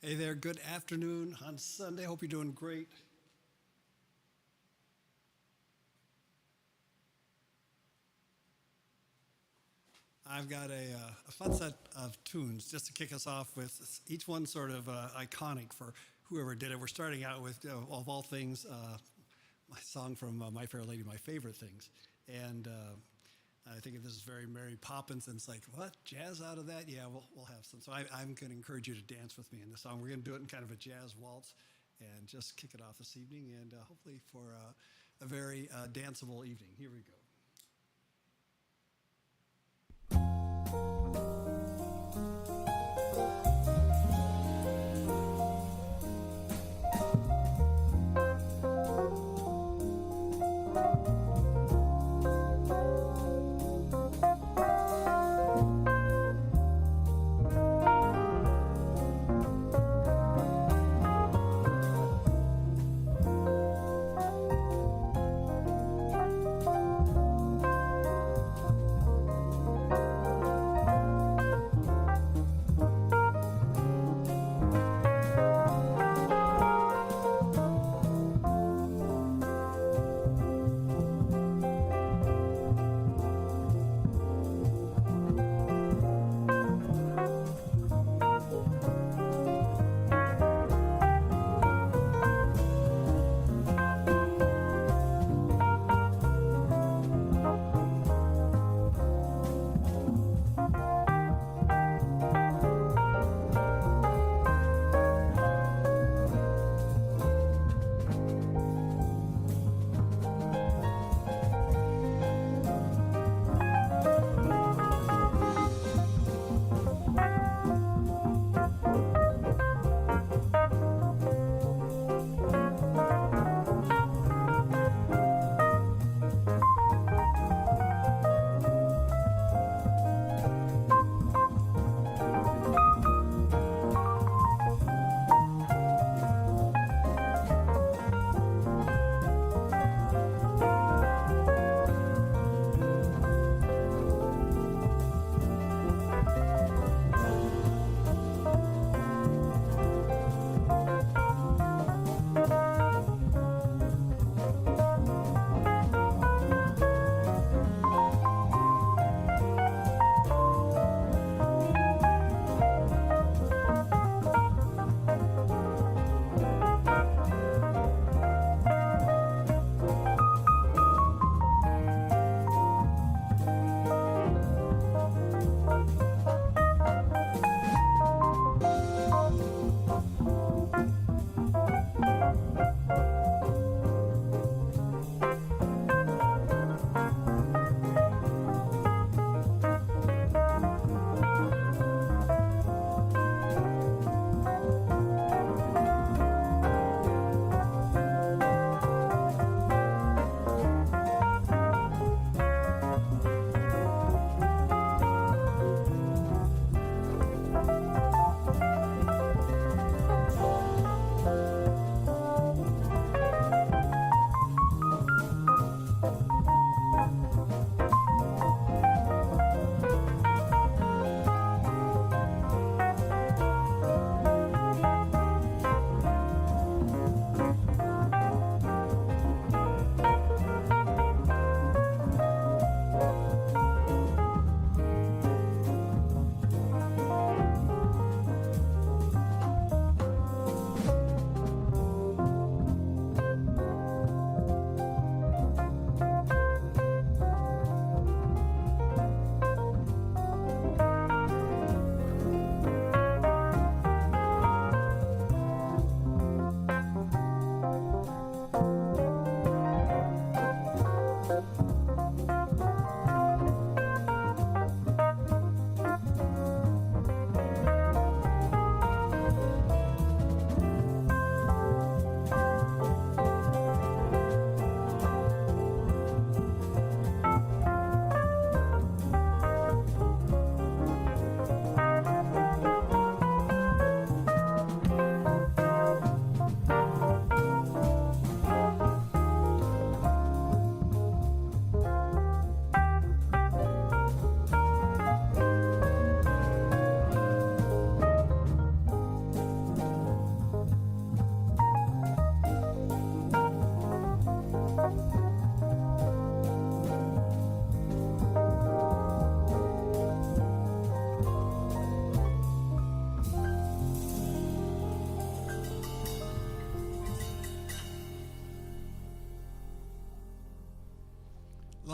Hey there, good afternoon on Sunday. Hope you're doing great. I've got a fun set of tunes just to kick us off with, each one sort of iconic for whoever did it. We're starting out with, of all things, my song from My Fair Lady, My Favorite Things. And I think this is very Mary Poppins, and it's like, what, jazz out of that? Yeah, we'll have some. So I'm going to encourage you to dance with me in this song. We're going to do it in kind of a jazz waltz and just kick it off this evening, and hopefully for a very danceable evening. Here we go.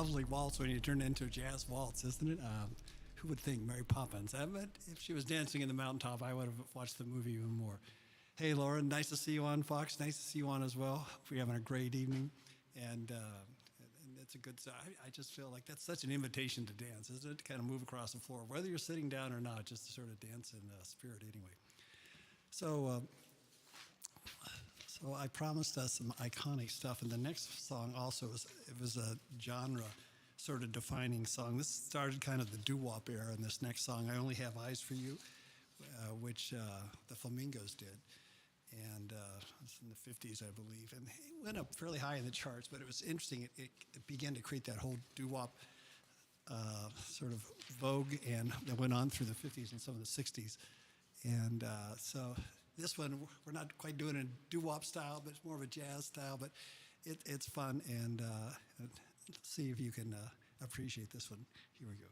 lovely waltz when you turn it into a jazz waltz, isn't it? Who would think Mary Poppins? But if she was dancing in the mountaintop, I would have watched the movie even more. Hey, Lauren, nice to see you on Fox. Nice to see you on as well. Hope you're having a great evening. And it's a good, I just feel like that's such an invitation to dance, isn't it? To kind of move across the floor, whether you're sitting down or not, just to sort of dance in spirit anyway. So I promised us some iconic stuff, and the next song also was a genre sort of defining song. This started kind of the doo-wop era, and this next song, I Only Have Eyes for You, which the Flamingos did. And it's in the 50s, I believe. And it went up fairly high in the charts, but it was interesting. It began to create that whole doo-wop sort of vogue, and that went on through the 50s and some of the 60s. And so this one, we're not quite doing a doo-wop style, but it's more of a jazz style. But it's fun, and let's see if you can appreciate this one. Here we go.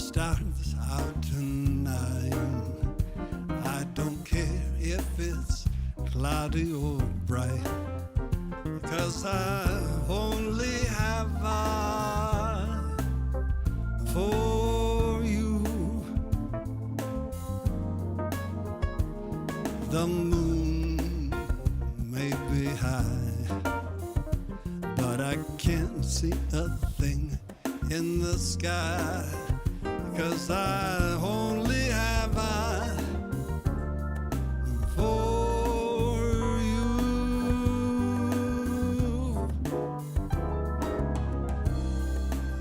Stars out tonight. I don't care if it's cloudy or bright, 'cause I only have eyes for you. The moon may be high, but I can't see a thing in the sky, 'cause I only have eyes for you.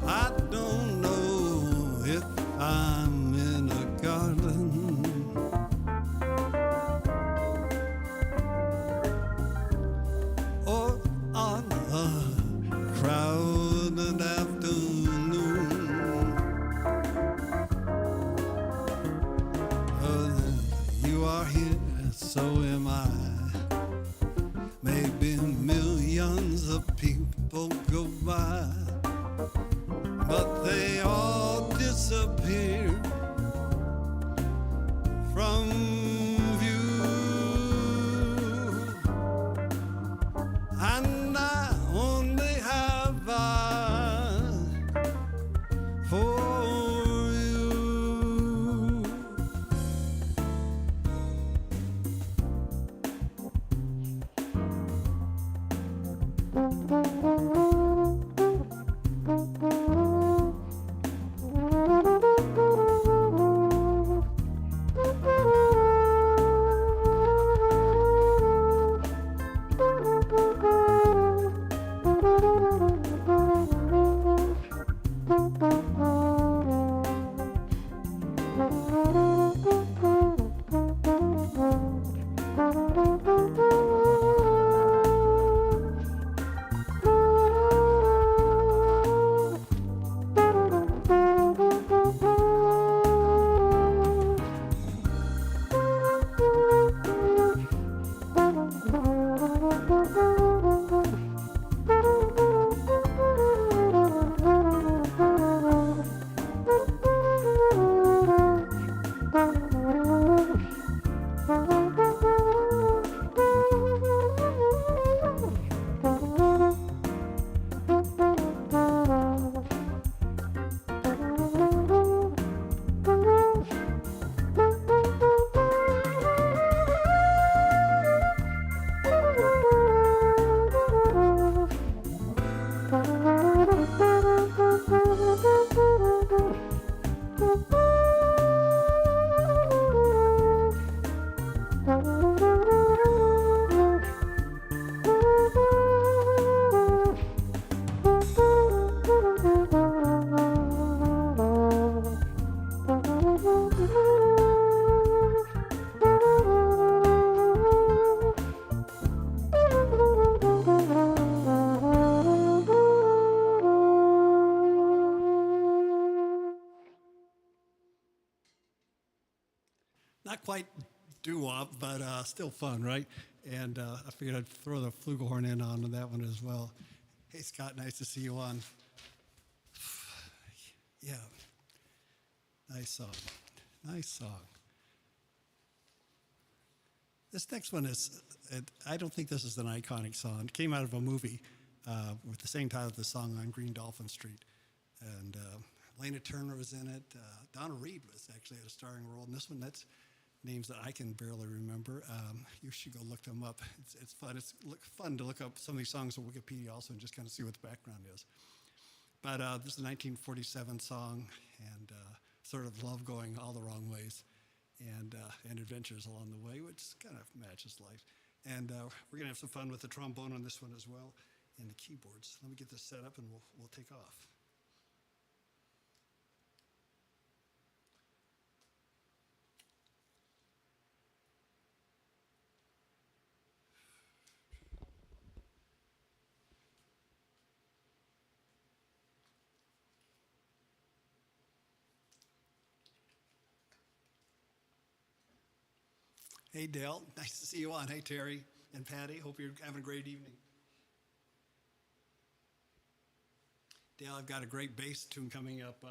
I don't know if I'm in a garden or on a crowded afternoon. You are here, so am I. Maybe millions of people go by, but they all disappear from view. And I only have eyes for you. not quite doo-wop, but still fun, right? And I figured I'd throw the flugelhorn in on that one as well. Hey, Scott, nice to see you on. Yeah, nice song. Nice song. This next one is, I don't think this is an iconic song. It came out of a movie with the same title as the song On Green Dolphin Street. And Lena Turner was in it. Donna Reed was actually a starring role in this one. That's names that I can barely remember. You should go look them up. It's fun. It's fun to look up some of these songs on Wikipedia also and just kind of see what the background is. But this is a 1947 song, and sort of love going all the wrong ways, and adventures along the way, which kind of matches life. And we're gonna have some fun with the trombone on this one as well, and the keyboards. Let me get this set up, and we'll take off. Hey, Dale. Nice to see you on. Hey, Terry and Patty. Hope you're having a great evening. Dale, I've got a great bass tune coming up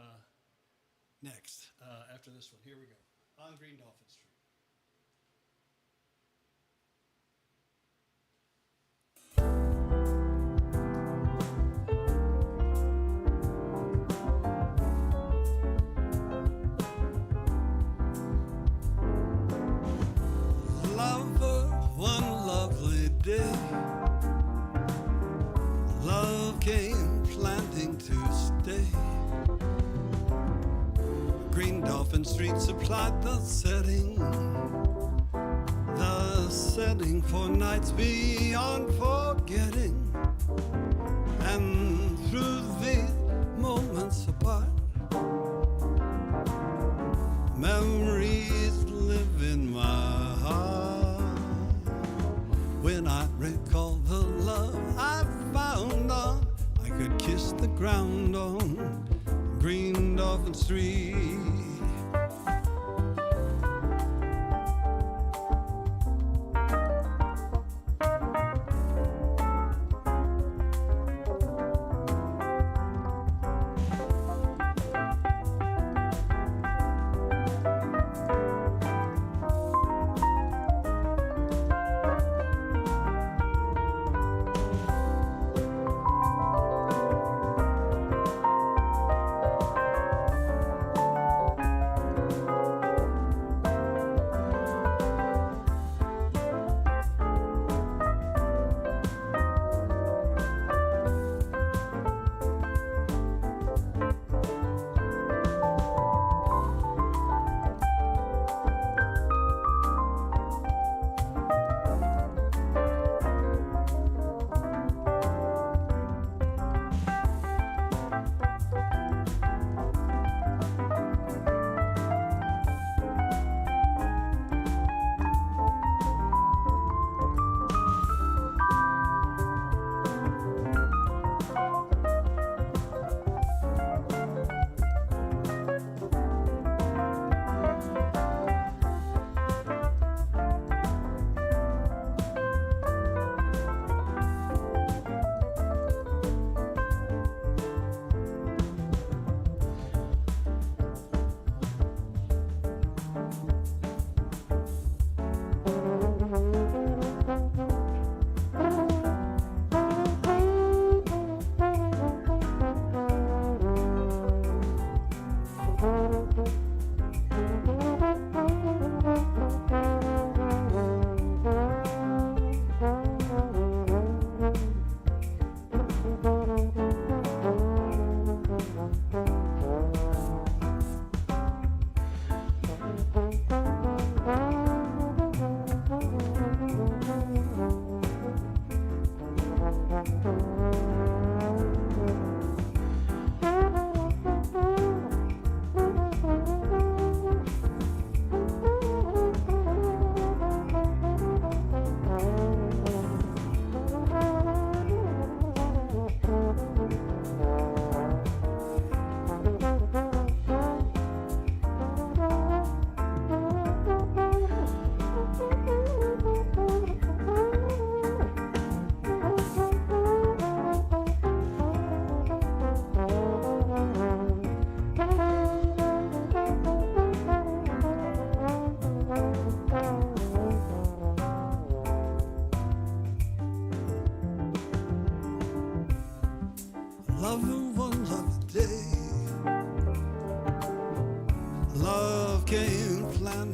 next after this one. Here we go. On Green Dolphin Street. Love came planning to stay. Green Dolphin Street supplied the setting for nights beyond forgetting. And through these moments apart, memories live in my heart. When I recall the love I found on, I could kiss the ground on Green Dolphin Street.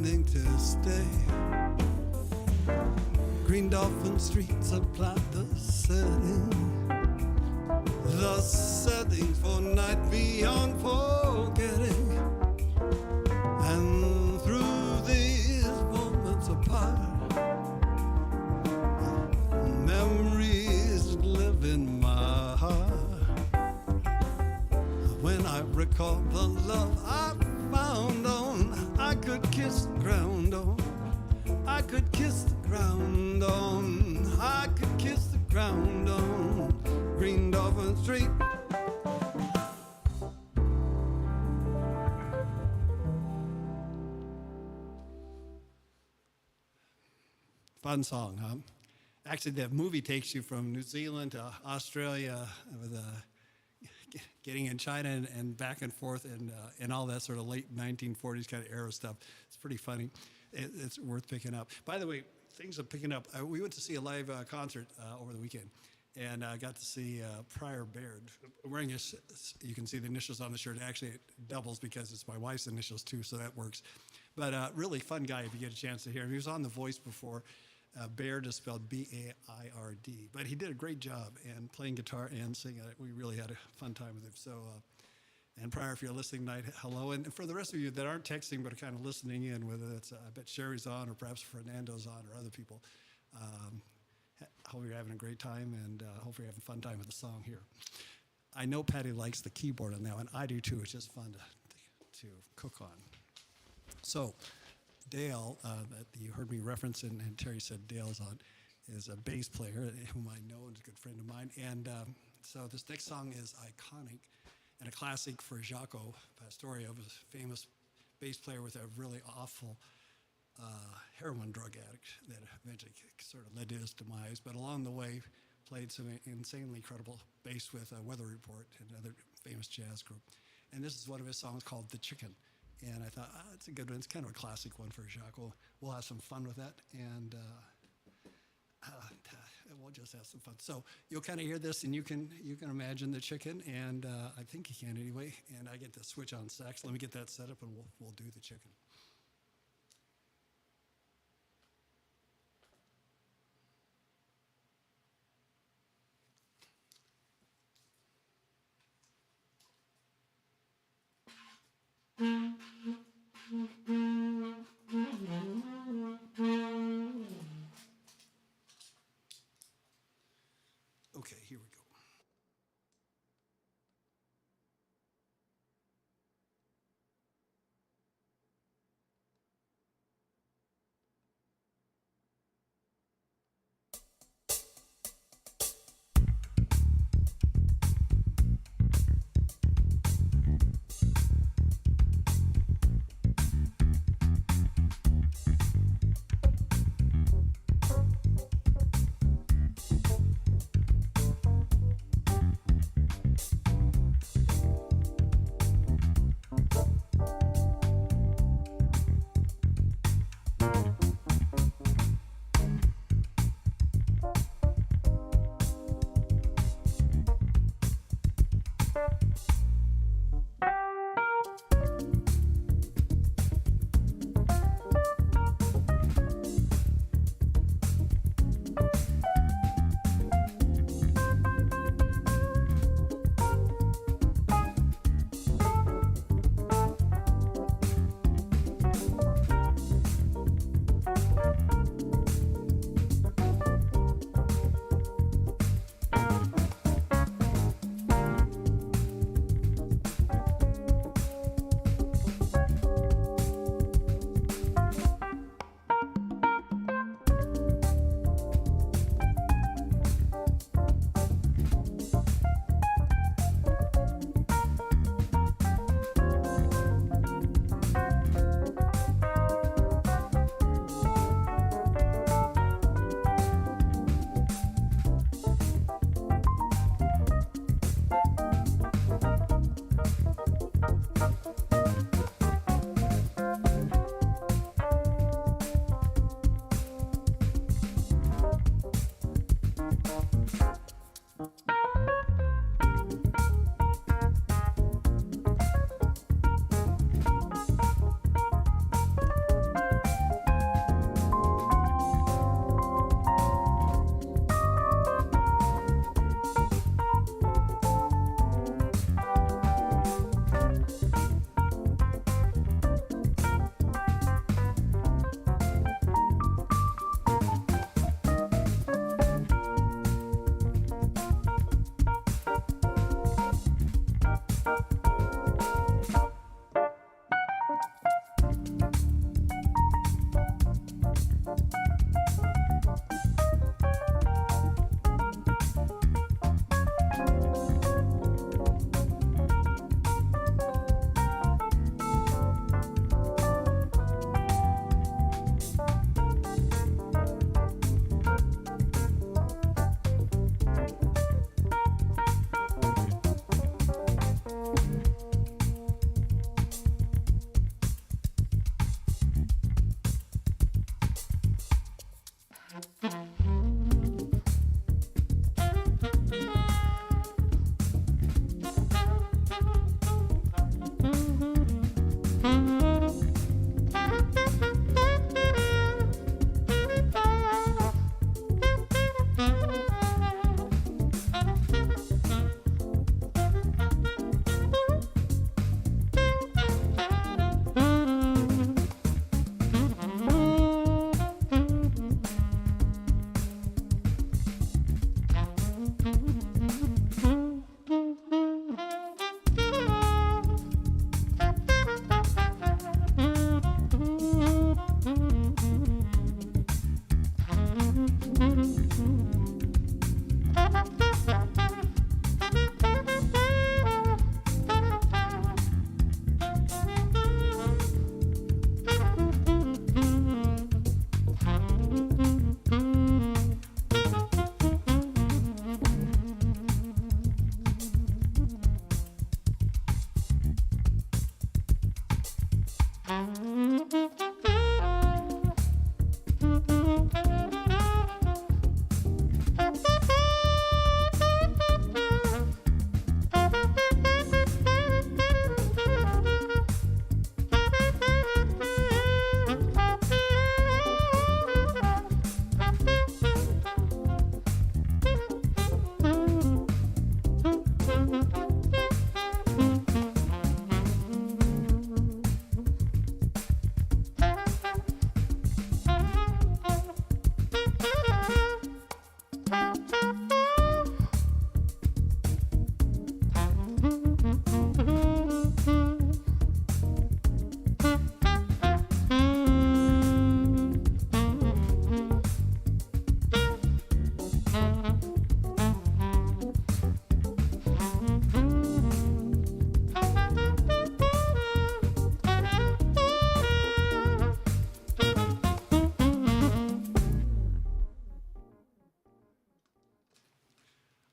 threatening to stay. Green Dolphin Street supplied the settings for night beyond forgetting. And through these moments apart, memories live in my heart. When I recall the love I found on, I could kiss the ground on. I could kiss the ground on. I could kiss the ground on Green Dolphin Street. Fun song, huh? Actually, that movie takes you from New Zealand to Australia with getting in China and back and forth and all that sort of late 1940s kind of era stuff. It's pretty funny. It's worth picking up. By the way, things are picking up. We went to see a live concert over the weekend, and I got to see Pryor Baird wearing his. You can see the initials on the shirt. Actually, it doubles because it's my wife's initials too, so that works. But really fun guy if you get a chance to hear him. He was on The Voice before. Baird is spelled B-A-I-R-D. But he did a great job and playing guitar and singing. We really had a fun time with him. So, and Pryor, if you're listening tonight, hello. And for the rest of you that aren't texting but are kind of listening in, whether it's, I bet Sherry's on or perhaps Fernando's on or other people, hope you're having a great time and hope you're having a fun time with the song here. I know Patty likes the keyboard on that one. I do too. It's just fun to cook on. So, Dale, that you heard me reference, and Terry said Dale's on, is a bass player whom I know and is a good friend of mine. And so this next song is iconic and a classic for Jaco Pastorius, a famous bass player with a really awful heroin drug addict that eventually sort of led to his demise. But along the way, played some insanely incredible bass with Weather Report and another famous jazz group. And this is one of his songs called The Chicken. And I thought, it's a good one. It's kind of a classic one for Jaco. We'll have some fun with that, and we'll just have some fun. So you'll kind of hear this, and you can imagine the chicken, and I think you can anyway. And I get to switch on sax. Let me get that set up, and we'll do the chicken. Okay, here we go.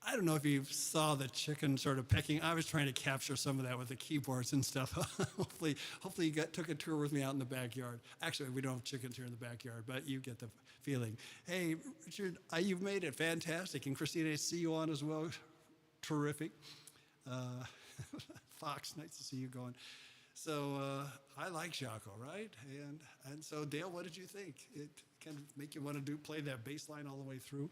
I don't know if you saw the chicken sort of pecking. I was trying to capture some of that with the keyboards and stuff. hopefully you took a tour with me out in the backyard. Actually, we don't have chickens here in the backyard, but you get the feeling. Hey, Richard, you've made it fantastic. And Christina, I see you on as well. Terrific. Fox, nice to see you going. So I like Jaco, right? And so Dale, what did you think? It kind of make you want to play that bass line all the way through?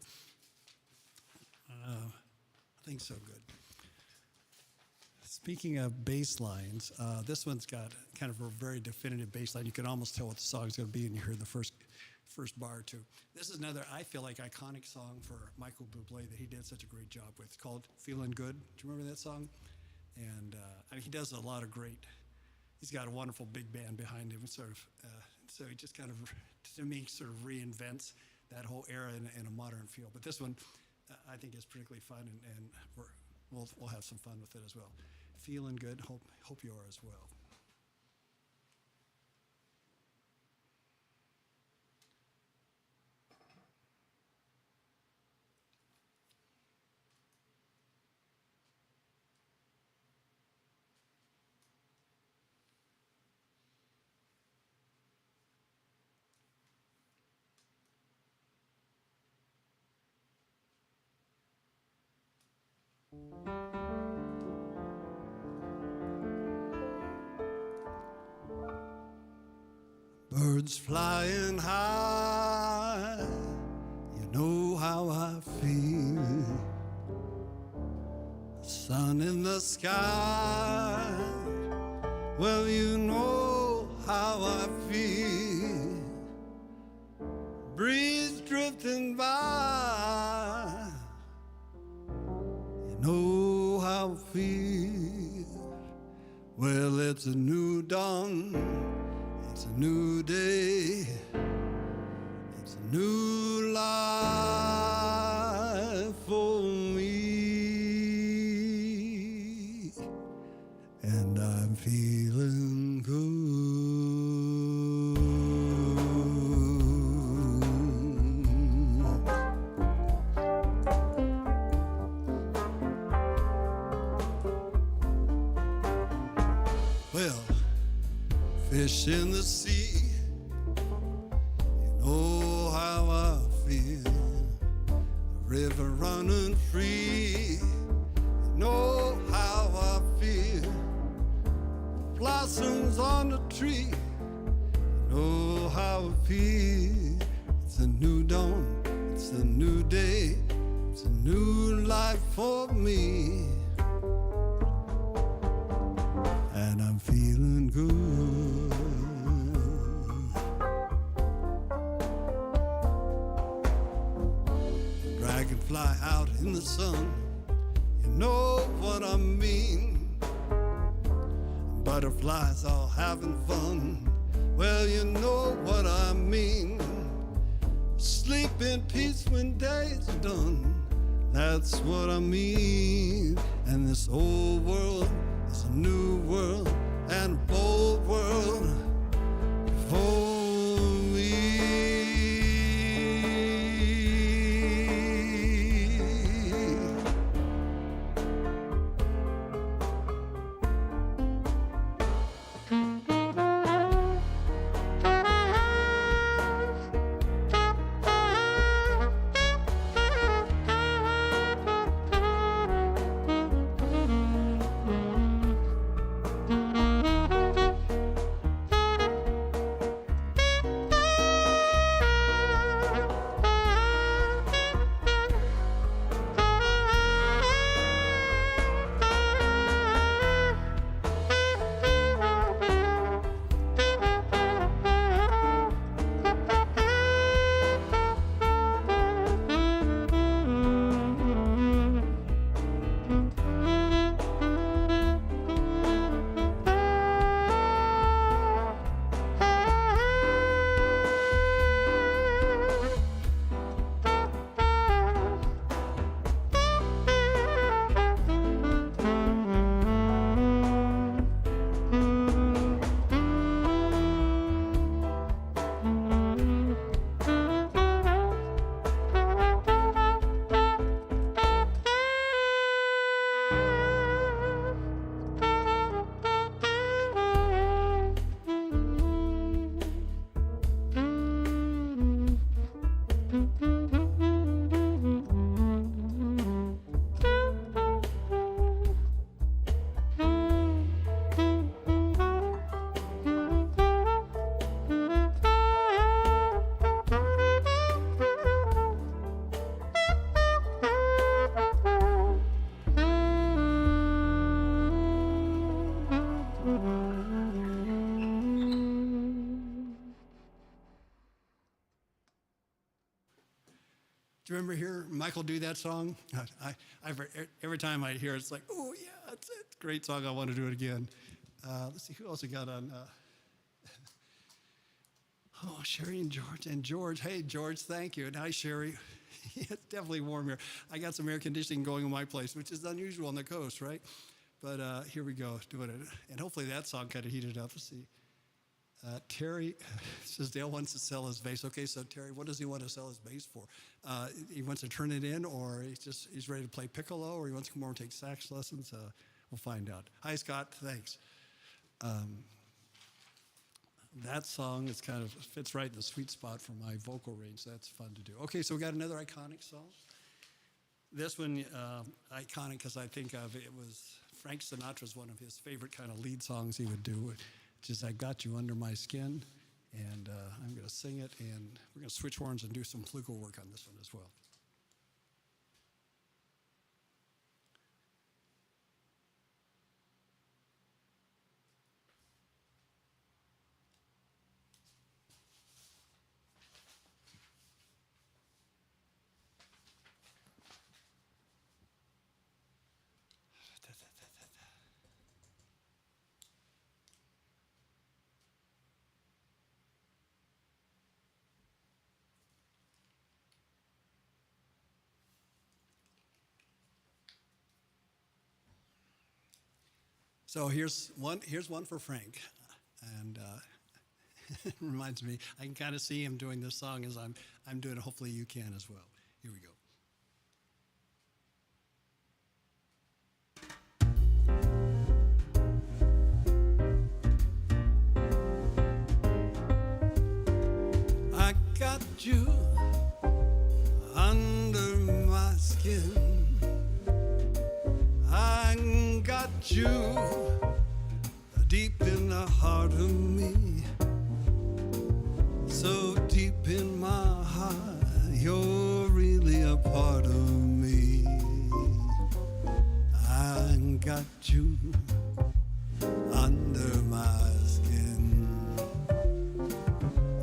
I think so good. Speaking of bass lines, this one's got kind of a very definitive bass line. You can almost tell what the song's going to be when you hear the first bar or two. This is another, I feel like, iconic song for Michael Bublé that he did such a great job with. It's called "Feeling Good." Do you remember that song? And I mean, he does a lot of great. He's got a wonderful big band behind him, sort of. So he just kind of, to me, sort of reinvents that whole era in a modern feel. But this one, I think is particularly fun, and we'll have some fun with it as well. Feeling good. Hope you are as well. Birds flying high, you know how I feel. Sun in the sky, well, you know how I feel. Breeze drifting by, you know how I feel. Well, it's a new dawn. It's a new day, it's a new life for me, and I'm feeling good. Well, fish in the sea, you know how I feel. river running free. You know how I feel. Blossoms on the tree. You know how I feel. It's a new dawn. It's a new day. It's a new life for me. And I'm feeling good. Dragonfly out in the sun, you know what I mean. Butterflies all having fun, well, you know what I mean. Sleep in peace when day's done, that's what I mean. And this old world is a new world and a bold world for me. Do you remember hear Michael do that song? Every time I hear it, it's like, oh yeah, it's a great song. I want to do it again. Let's see, who else we got on? Oh, Sherry and George. And George, hey, George, thank you. And hi, Sherry. It's definitely warm here. I got some air conditioning going in my place, which is unusual on the coast, right? But here we go, doing it. And hopefully that song kind of heated up. Let's see. Terry says Dale wants to sell his bass. Okay, so Terry, what does he want to sell his bass for? He wants to turn it in, or he's ready to play piccolo, or he wants to come over and take sax lessons. We'll find out. Hi, Scott. Thanks. That song is kind of fits right in the sweet spot for my vocal range. So that's fun to do. Okay, so we got another iconic song. This one, iconic because I think of it was Frank Sinatra's one of his favorite kind of lead songs he would do. Which is I Got You Under My Skin, and I'm going to sing it, and we're going to switch horns and do some flugel work on this one as well. So here's one for Frank, and it reminds me, I can kind of see him doing this song as I'm doing it. Hopefully you can as well. Here we go. I got you under my you deep in the heart of me, so deep in my heart, you're really a part of me. I got you under my skin.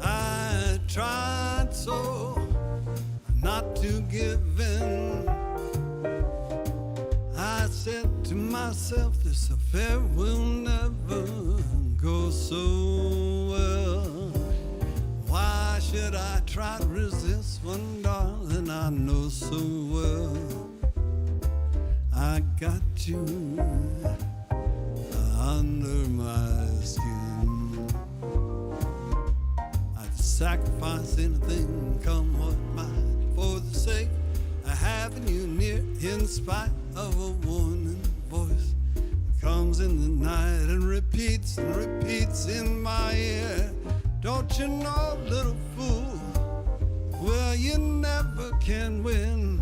I tried so not to give in. I said to myself, this affair will never go so well. Why should I try to resist when, darling, I know so well I got you under my skin. I'd sacrifice anything, come what might, for the sake of having you near, in spite of a warning voice that comes in the night and repeats in my ear. Don't you know, little fool, well, you never can win.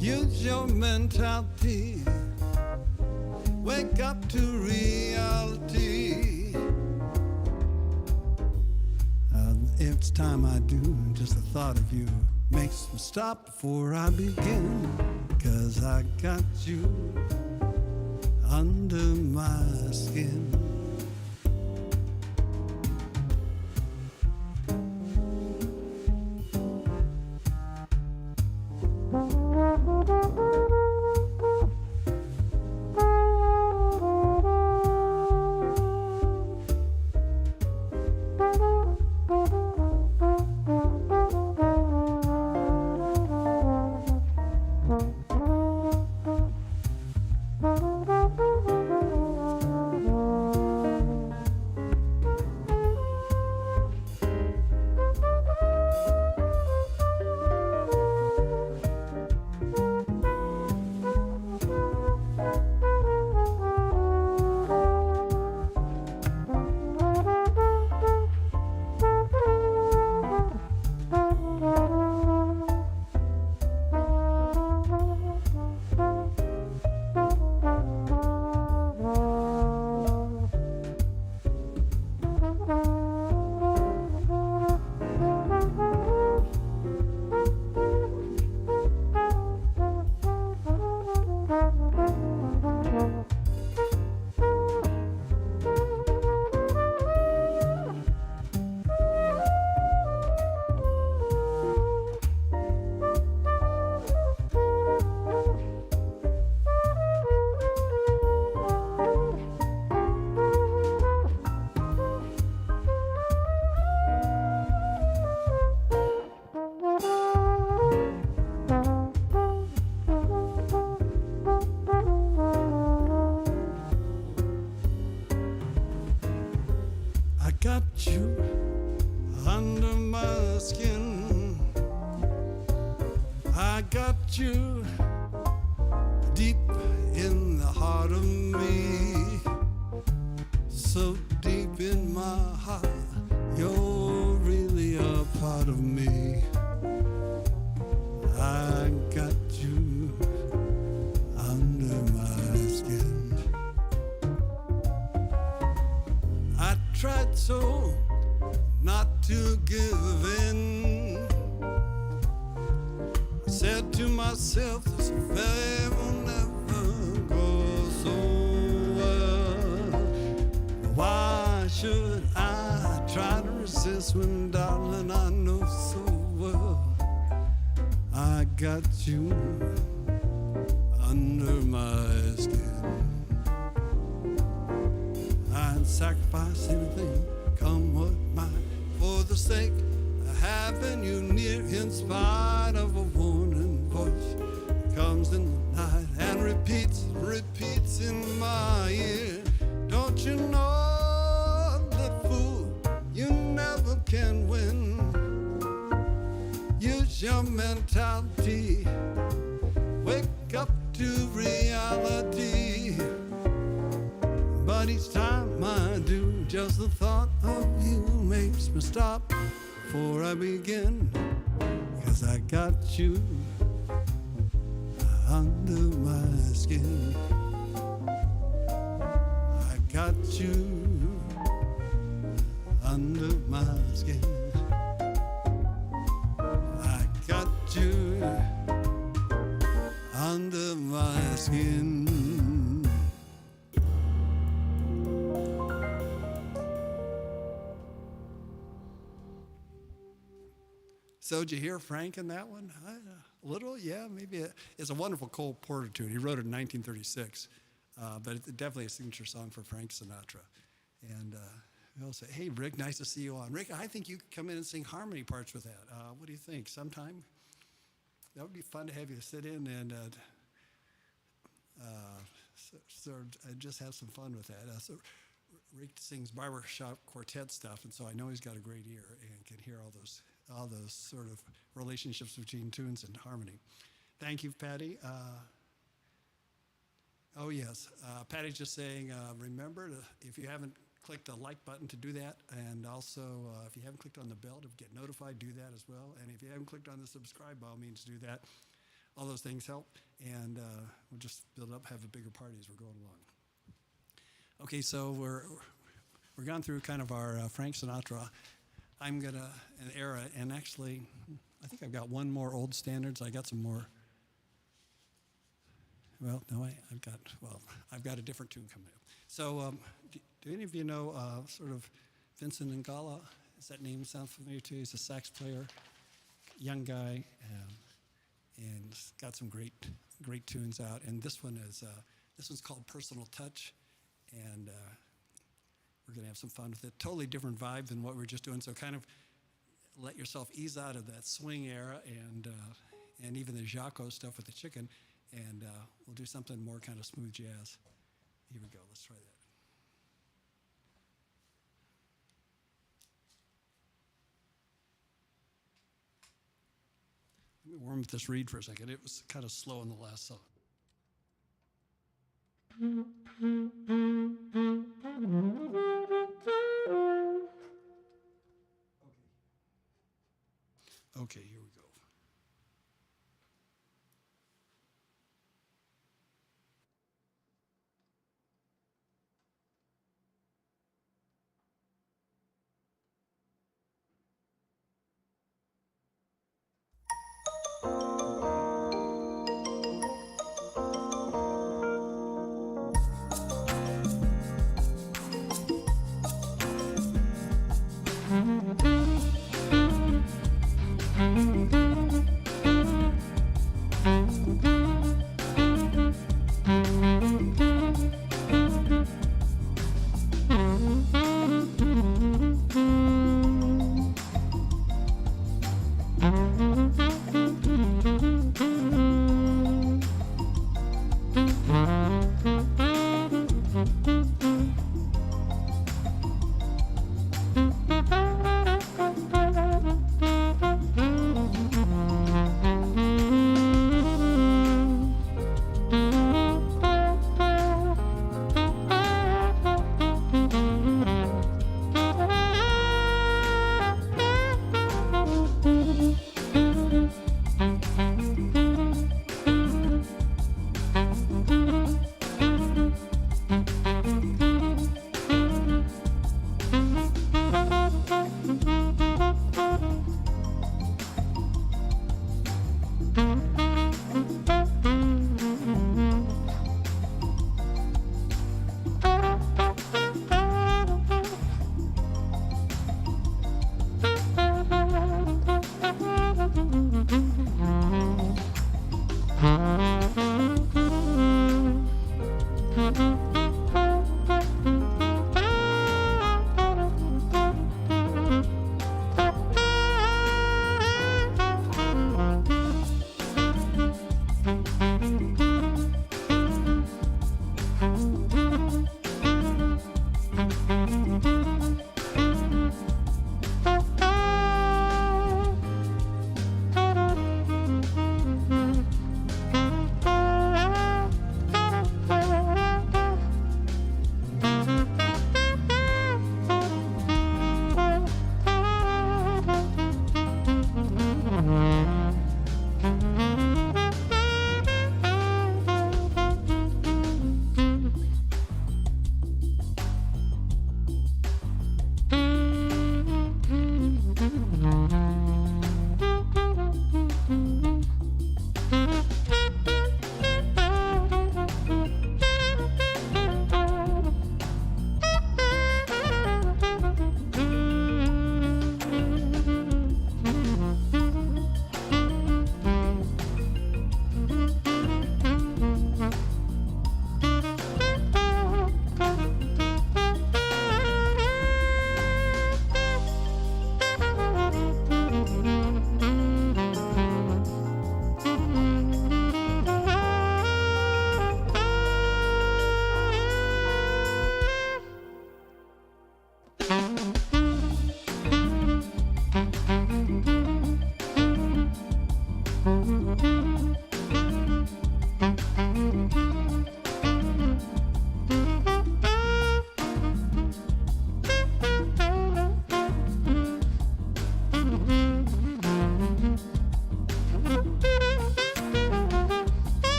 Use your mentality, wake up to reality. Each time I do, just the thought of you makes me stop before I begin. 'Cause I got you under my skin. Got you under my skin. I got you deep in the heart of me, so deep in my heart, you're really a part of me. I got you under my skin. I tried so not to give in. I said to myself, this affair will never go so well. Why should I try to resist when, darling, I know so well I got you under my skin. I'd sacrifice anything, come what might, for the sake of having you near, in spite of a warning voice that comes in the night and repeats in my ear. Don't you know, little fool, you never can win. Use your mentality, wake up to reality. But each time I do, just the thought of you makes me stop before I begin. 'Cause I got you under my skin. got you under my skin. I got you under my skin. So did you hear Frank in that one? A little, yeah, maybe. It's a wonderful Cole Porter tune. He wrote it in 1936, but it's definitely a signature song for Frank Sinatra. And we'll say, hey, Rick, nice to see you on. Rick, I think you could come in and sing harmony parts with that. What do you think? Sometime? That would be fun to have you sit in and just have some fun with that. So Rick sings barbershop quartet stuff, and so I know he's got a great ear and can hear all those sort of relationships between tunes and harmony. Thank you, Patty. Oh, yes. Patty's just saying, remember, if you haven't clicked the like button, to do that. And also, if you haven't clicked on the bell to get notified, do that as well. And if you haven't clicked on the subscribe, by all means, do that. All those things help. And we'll just build up, have a bigger party as we're going along. Okay, so we're gone through kind of our Frank Sinatra. I'm an era, and actually, I think I've got one more old standards. I got some more. Well, no, I've got a different tune coming up. So, do any of you know sort of Vincent Ingala? Does that name sound familiar to you? He's a sax player, young guy, and got some great tunes out. And this one's called Personal Touch, and we're going to have some fun with it. Totally different vibe than what we were just doing. So kind of let yourself ease out of that swing era and even the Jaco stuff with the chicken, and we'll do something more kind of smooth jazz. Here we go. Let's try that. Let me warm up this reed for a second. It was kind of slow in the last song. Okay, here we go. Mm-hmm.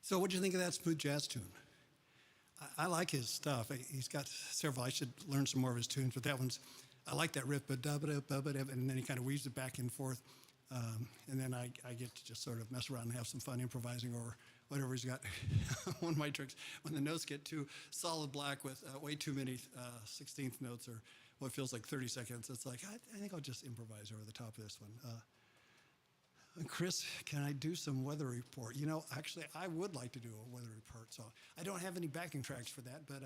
So what'd you think of that smooth jazz tune? I like his stuff. He's got several. I should learn some more of his tunes, but that one's, I like that riff, but and then he kind of weaves it back and forth. And then I get to just sort of mess around and have some fun improvising or whatever he's got. One of my tricks, when the notes get too solid black with way too many 16th notes or what feels like 30 seconds, it's like, I think I'll just improvise over the top of this one. Chris, can I do some weather report? You know, actually, I would like to do a weather report. So I don't have any backing tracks for that, but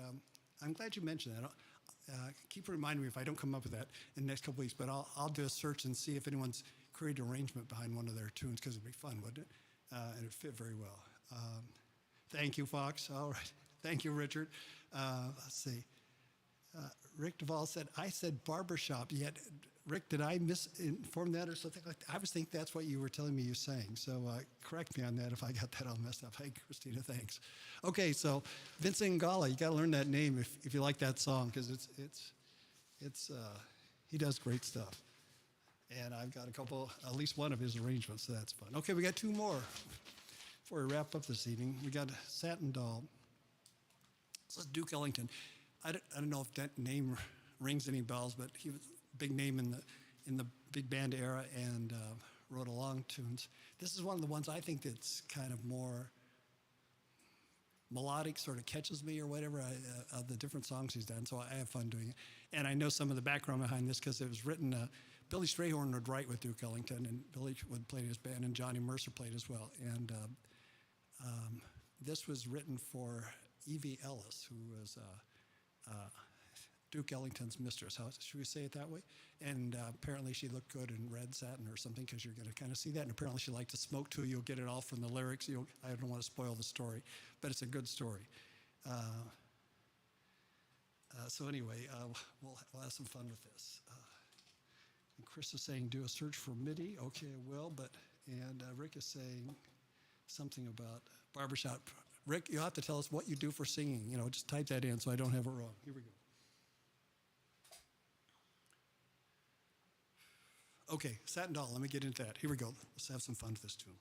I'm glad you mentioned that. Keep reminding me if I don't come up with that in the next couple weeks, but I'll do a search and see if anyone's created arrangement behind one of their tunes, because it'd be fun, wouldn't it? And it'd fit very well. Thank you, Fox. All right. Thank you, Richard. Let's see. Rick Duvall said, I said barbershop, yet Rick, did I misinform that or something like that? I was thinking that's what you were telling me you sang. So correct me on that if I got that all messed up. Hey, Christina, thanks. Okay, so Vincent Ingala, you got to learn that name if you like that song, because he does great stuff. And I've got at least one of his arrangements, so that's fun. Okay, we got two more before we wrap up this evening. We got Satin Doll. So it's Duke Ellington. I don't know if that name rings any bells, but he was a big name in the big band era and wrote along tunes. This is one of the ones I think that's kind of more melodic, sort of catches me or whatever, of the different songs he's done, so I have fun doing it. And I know some of the background behind this because it was written, Billy Strayhorn would write with Duke Ellington, and Billy would play in his band, and Johnny Mercer played as well. And this was written for Evie Ellis, who was Duke Ellington's mistress. How should we say it that way? And apparently she looked good in red satin or something, because you're going to kind of see that. And apparently she liked to smoke too. You'll get it all from the lyrics. I don't want to spoil the story, but it's a good story. So anyway, we'll have some fun with this. And Chris is saying, do a search for MIDI. Okay, I will. And Rick is saying something about barbershop. Rick, you'll have to tell us what you do for singing. You know, just type that in so I don't have it wrong. Here we go. Okay, Satin Doll, let me get into that. Here we go. Let's have some fun with this tune.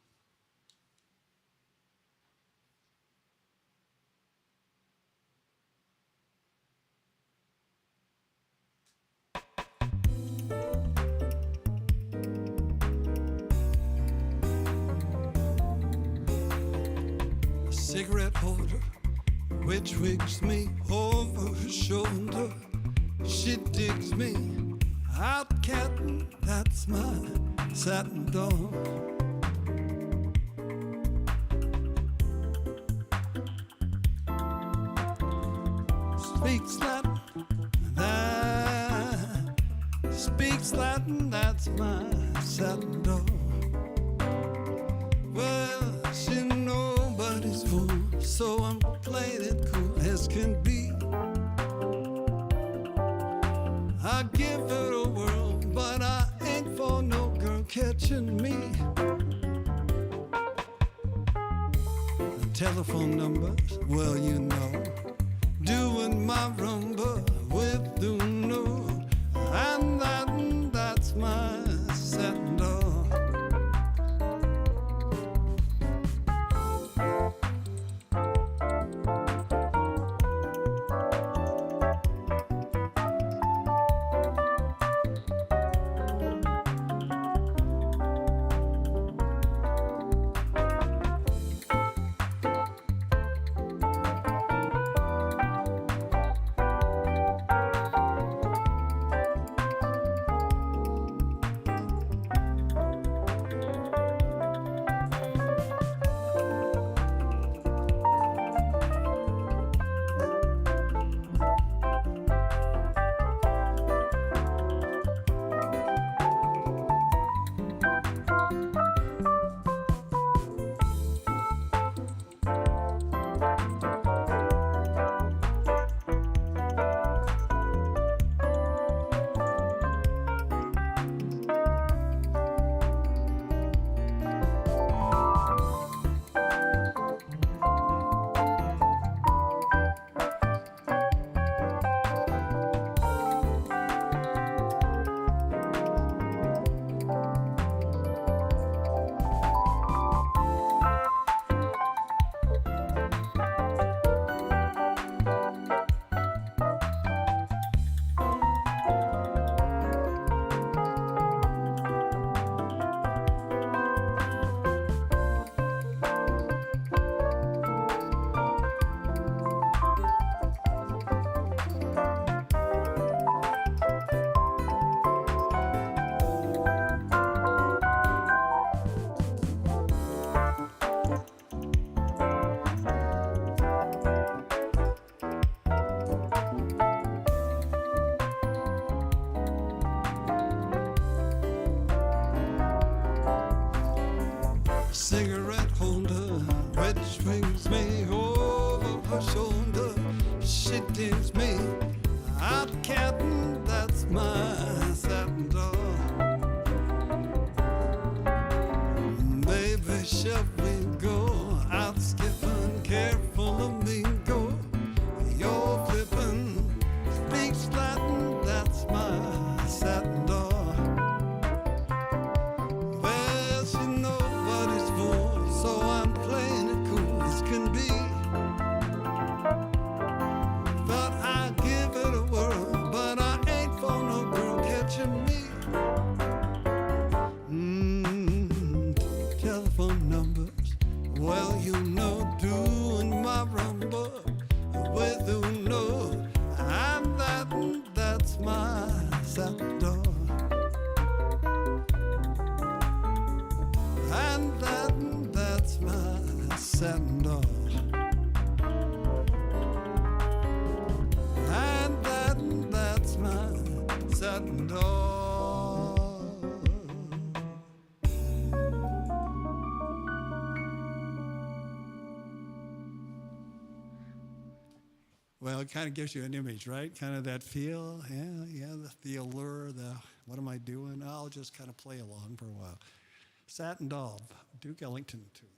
Cigarette holder, which wigs me over her shoulder. She digs me out, cattin', that's my satin doll. Speaks Latin, that's my satin doll. Well, she nobody's fool, so I'm playing it cool as can be. I give it a whirl, but I ain't for no girl catching me. The telephone numbers, well, you know, doing my rumba with Uno, and that's my satin doll. cigarette holder, which swings me over her shoulder. She digs me out catting, that's my satin door. Baby, shall we go out skipping, careful of me go. You're flipping, speaks Latin, that's my satin door. Well, she nobody's fool, so I'm playing it cool as can be. But I give it a whirl, but I ain't for no girl catching me. Telephone numbers, well, you know, doing my rumba with who know I'm that, that's my satin door. And that's my satin door. And that's my satin door. Well, it kind of gives you an image, right? Kind of that feel, yeah, the allure, the what am I doing? I'll just kind of play along for a while. Satin Doll, Duke Ellington tune.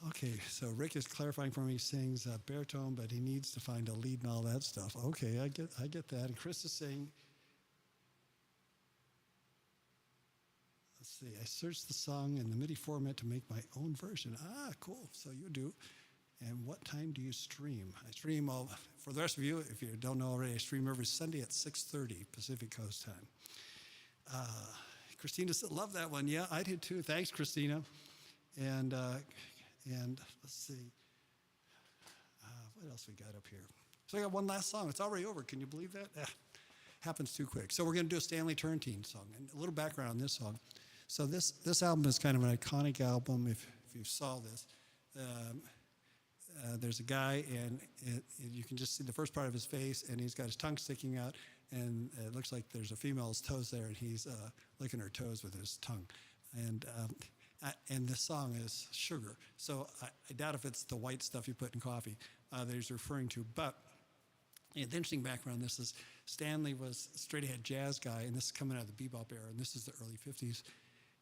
Okay, so Rick is clarifying for me. He sings baritone, but he needs to find a lead and all that stuff. Okay, I get that. And Chris is saying, let's see, I searched the song in the MIDI format to make my own version. Ah, cool. So you do. And what time do you stream? I stream all, for the rest of you, if you don't know already, I stream every Sunday at 6:30 Pacific Coast time. Christina said, love that one. Yeah, I did too. Thanks, Christina. And let's see, what else we got up here? So I got one last song. It's already over. Can you believe that? Happens too quick. So we're going to do a Stanley Turrentine song. And a little background on this song. So this album is kind of an iconic album. If you saw this, there's a guy, and you can just see the first part of his face, and he's got his tongue sticking out, and it looks like there's a female's toes there, and he's licking her toes with his tongue. And this song is Sugar. So I doubt if it's the white stuff you put in coffee that he's referring to. But the interesting background on this is Stanley was a straight-ahead jazz guy, and this is coming out of the bebop era, and this is the early 50s.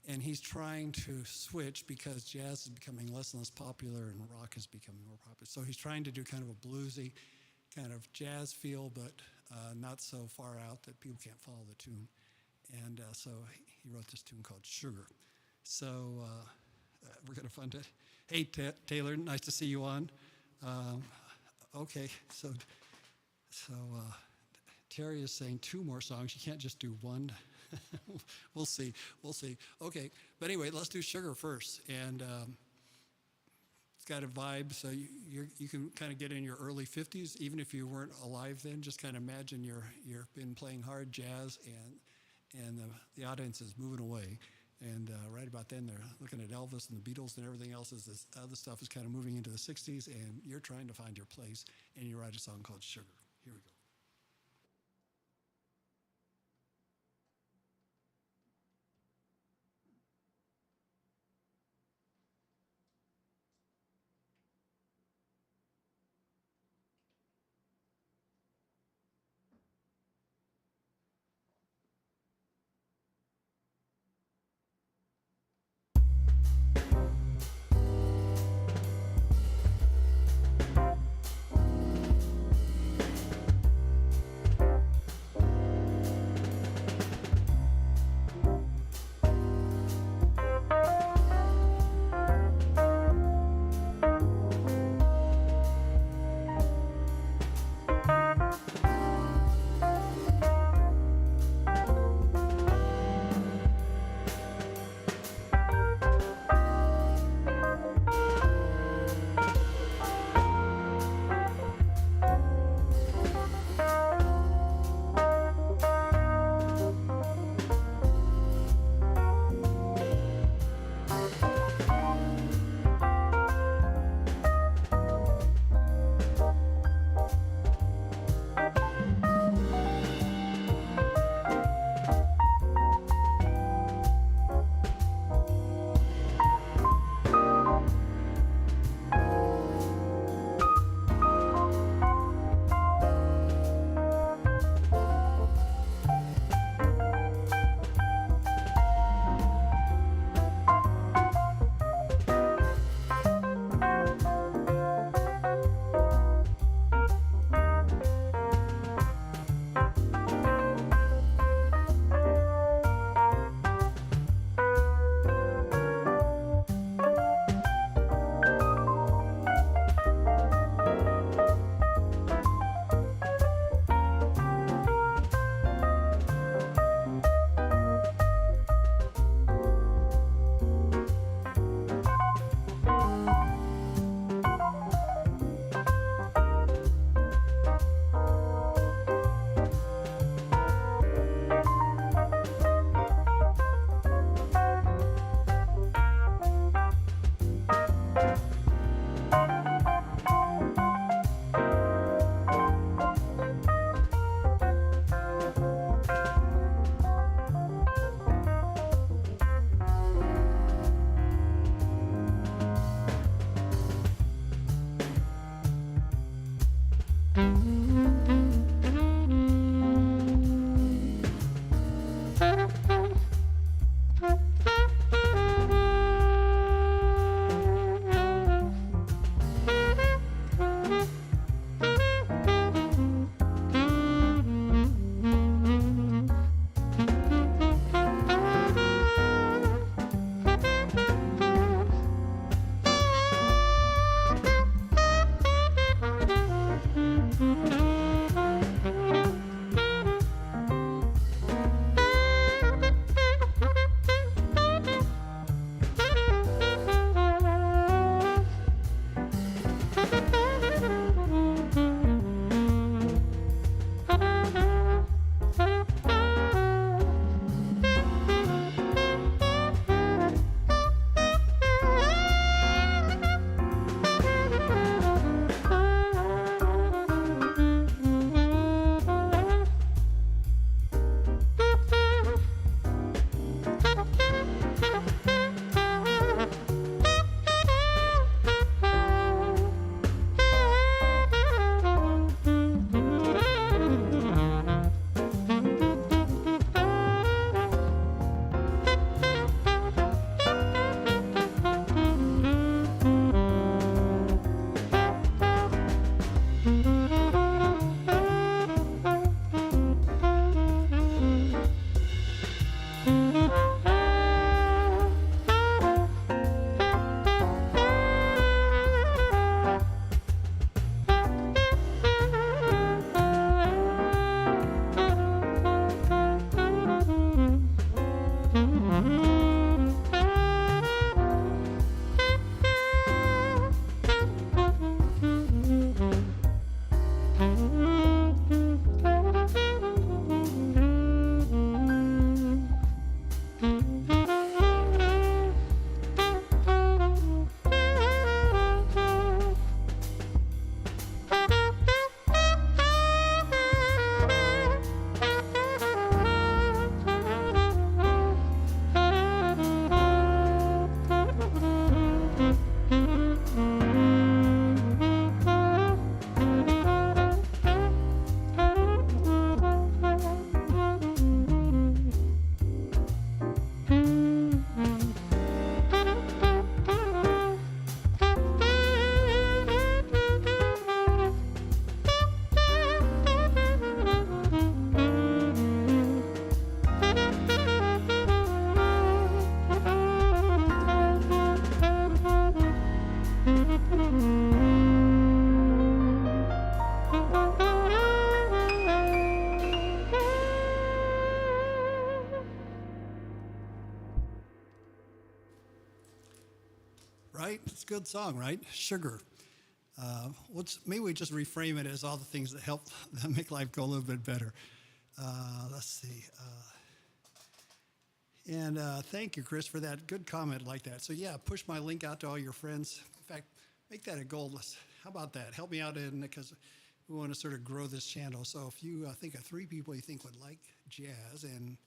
And he's trying to switch because jazz is becoming less and less popular and rock is becoming more popular. So he's trying to do kind of a bluesy kind of jazz feel, but not so far out that people can't follow the tune. And so he wrote this tune called Sugar. So we're going to fund it. Hey, Taylor, nice to see you on. Okay, so Terry is saying 2 more songs. You can't just do one. We'll see. Okay, but anyway, let's do Sugar first. And it's got a vibe, so you can kind of get in your early 50s, even if you weren't alive then. Just kind of imagine you've been playing hard jazz, and the audience is moving away. And right about then, they're looking at Elvis and the Beatles and everything else. As this other stuff is kind of moving into the 60s, and you're trying to find your place, and you write a song called Sugar. Here we go. right? It's a good song, right? Sugar. Maybe we just reframe it as all the things that help that make life go a little bit better. Let's see. And thank you, Chris, for that good comment like that. So yeah, push my link out to all your friends. In fact, make that a goal. How about that? Help me out because we want to sort of grow this channel. So if you think of 3 people you think would like jazz and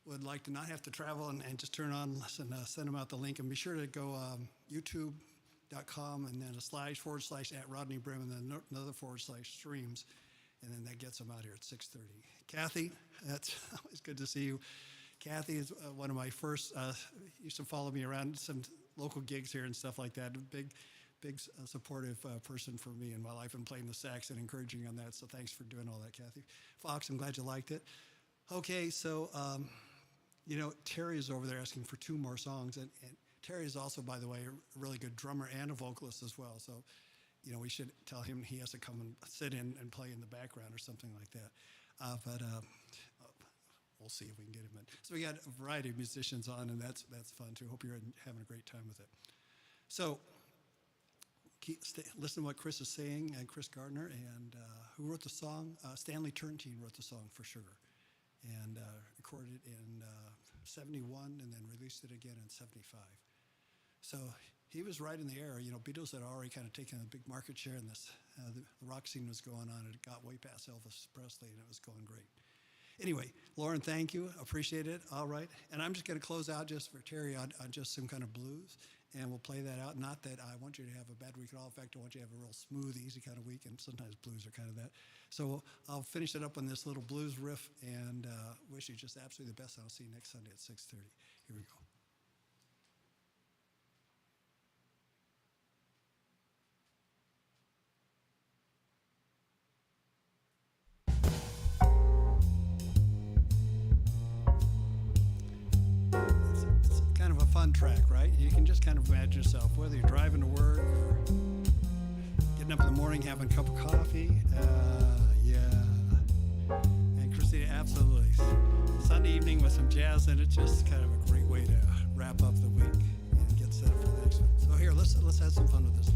would like to not have to travel and just turn on, listen, send them out the link. And be sure to go youtube.com and then // at Rodney Brim and then another / streams. And then that gets them out here at 6:30. Kathy, that's always good to see you. Kathy is one of my first, used to follow me around some local gigs here and stuff like that. Big supportive person for me in my life and playing the sax and encouraging on that. So thanks for doing all that, Kathy. Fox, I'm glad you liked it. Okay, so, Terry is over there asking for 2 more songs. And Terry is also, by the way, a really good drummer and a vocalist as well. So, we should tell him he has to come and sit in and play in the background or something like that. But we'll see if we can get him in. So we got a variety of musicians on, and that's fun too. Hope you're having a great time with it. So listen to what Chris is saying, and Chris Gardner, and who wrote the song? Stanley Turrentine wrote the song for Sugar, and recorded it in 71, and then released it again in 75. So he was right in the era. Beatles had already kind of taken a big market share in this. The rock scene was going on, and it got way past Elvis Presley, and it was going great. Anyway, Lauren, thank you. Appreciate it. All right. And I'm just going to close out just for Terry on just some kind of blues, and we'll play that out. Not that I want you to have a bad week at all. In fact, I want you to have a real smooth, easy kind of week, and sometimes blues are kind of that. So I'll finish it up on this little blues riff and wish you just absolutely the best. I'll see you next Sunday at 6:30. Here we go. Fun track, right? You can just kind of imagine yourself, whether you're driving to work or getting up in the morning, having a cup of coffee. Yeah. And Christina, absolutely. Sunday evening with some jazz in it, just kind of a great way to wrap up the week and get set up for the next one. So here, let's have some fun with this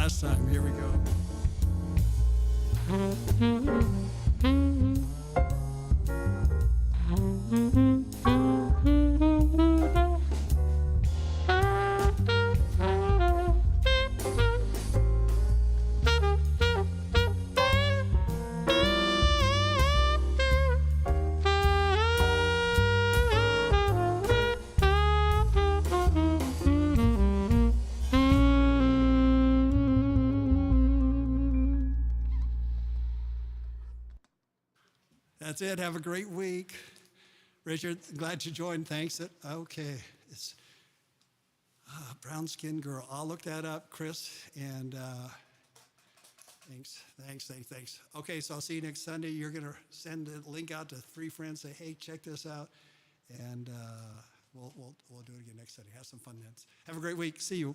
last time. Here we go. That's it. Have a great week. Richard, glad you joined. Thanks. Okay. It's brown skinned girl. I'll look that up, Chris. And thanks. Okay, so I'll see you next Sunday. You're going to send a link out to 3 friends. Say, hey, check this out. And we'll do it again next Sunday. Have some fun then. Have a great week. See you.